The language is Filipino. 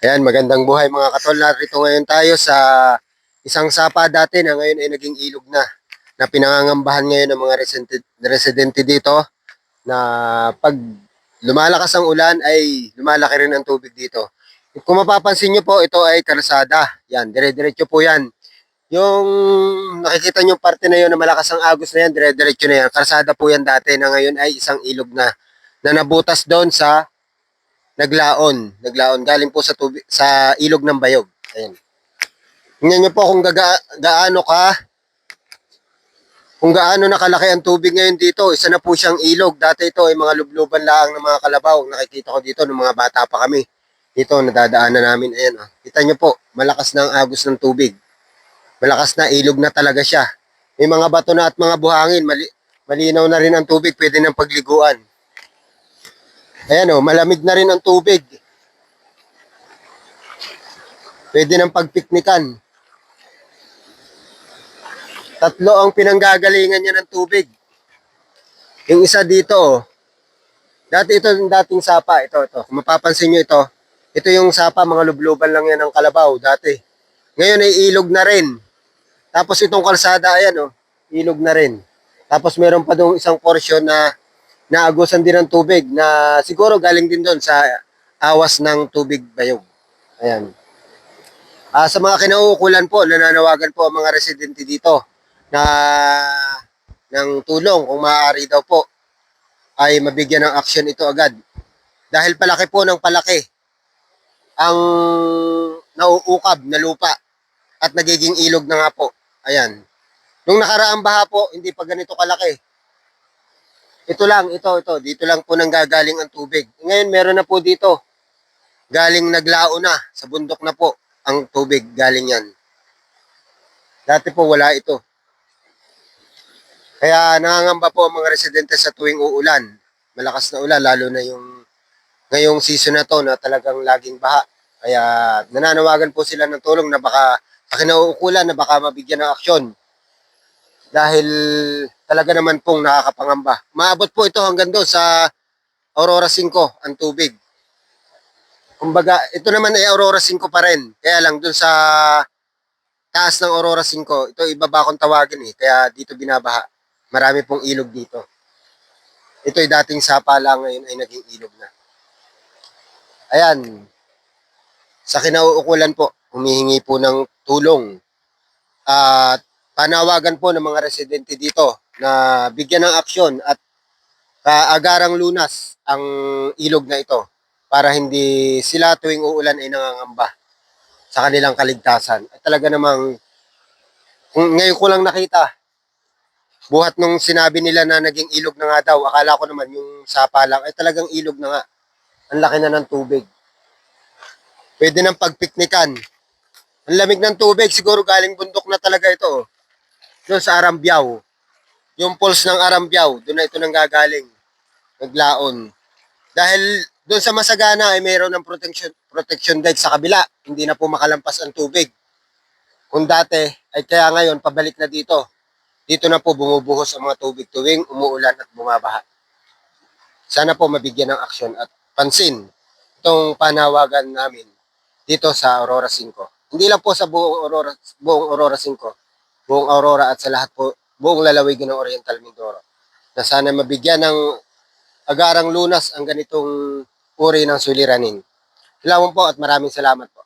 Ayan, magandang buhay mga katol. Narito ngayon tayo sa isang sapa dati na ngayon ay naging ilog na pinangangambahan ngayon ng mga residente dito na pag lumalakas ang ulan ay lumalaki rin ang tubig dito. Kung mapapansin nyo po, ito ay kalsada. Yan, dire-diretso po yan. Yung nakikita nyo parte na yun na malakas ang agos na yan, dire-diretso na yan. Kalsada po yan dati na ngayon ay isang ilog na nabutas doon sa naglaon galing po sa tubig sa ilog ng Bayog. Ayan. Tingnan niyo po kung gaano nakalaki ang tubig ngayon dito. Isa na po siyang ilog. Dati ito ay mga lubluban lang ng mga kalabaw. Nakikita ko dito nung mga bata pa kami. Dito nadadaanan namin. Ayan. Oh. Kita niyo po, malakas na ang agos ng tubig. Malakas na ilog na talaga siya. May mga bato na at mga buhangin. Malinaw na rin ang tubig. Pwede nang pagliguan. Ayan o, malamig na rin ang tubig. Pwede nang pagpiknikan. Tatlo ang pinanggagalingan niya ng tubig. Yung isa dito, oh. Dati ito yung dating sapa. Ito. Kung mapapansin nyo ito, ito yung sapa, mga lubluban lang yan ng kalabaw dati. Ngayon ay ilog na rin. Tapos itong kalsada, ayan oh, ilog na rin. Tapos meron pa doon isang portion na naagusan din ng tubig na siguro galing din doon sa awas ng tubig Bayog. Ayan. Sa mga kinauukulan po, nananawagan po ang mga residente dito na ng tulong kung maaari daw po ay mabigyan ng aksyon ito agad. Dahil palaki po ng palaki ang nauukab na lupa at nagiging ilog na nga po. Ayan. Nung nakaraang baha po, hindi pa ganito kalaki. Ito. Dito lang po nanggagaling ang tubig. Ngayon, meron na po dito. Galing naglao na. Sa bundok na po ang tubig. Galing yan. Dati po wala ito. Kaya nangangamba po ang mga residente sa tuwing uulan. Malakas na ulan, lalo na yung ngayong season na to na talagang laging baha. Kaya nananawagan po sila ng tulong na baka sa kinauukulan na baka mabigyan ng aksyon. Dahil talaga naman pong nakakapangamba. Maabot po ito hanggang doon sa Aurora 5 ang tubig. Kumbaga, ito naman ay Aurora 5 pa rin. Kaya lang doon sa taas ng Aurora 5, ito ibaba kong tawagin eh. Kaya dito binabaha. Marami pong ilog dito. Ito ay dating sapa lang, ngayon ay naging ilog na. Ayan. Sa kinauukulan po, humihingi po ng tulong. At panawagan po ng mga residente dito na bigyan ng aksyon at kaagarang lunas ang ilog na ito para hindi sila tuwing uulan ay nangangamba sa kanilang kaligtasan. At talaga namang ngayon ko lang nakita, buhat nung sinabi nila na naging ilog na nga daw, akala ko naman yung sapa lang ay talagang ilog na nga. Ang laki na ng tubig. Pwede nang pagpiknikan. Ang lamig ng tubig, siguro galing bundok na talaga ito. Doon sa Arambiao. Yung pulse ng Arambiao, doon na ito nanggagaling. Naglaon. Dahil doon sa Masagana ay mayroon ng protection deck sa kabila. Hindi na po makalampas ang tubig. Kung dati, ay kaya ngayon, pabalik na dito. Dito na po bumubuhos ang mga tubig tuwing umuulan at bumabaha. Sana po mabigyan ng aksyon at pansin itong panawagan namin dito sa Aurora 5. Hindi lang po sa buong Aurora 5, buong Aurora at sa lahat po, buong lalawigan ng Oriental Mindoro. Na sana mabigyan ng agarang lunas ang ganitong uri ng suliranin. Salamat po at maraming salamat po.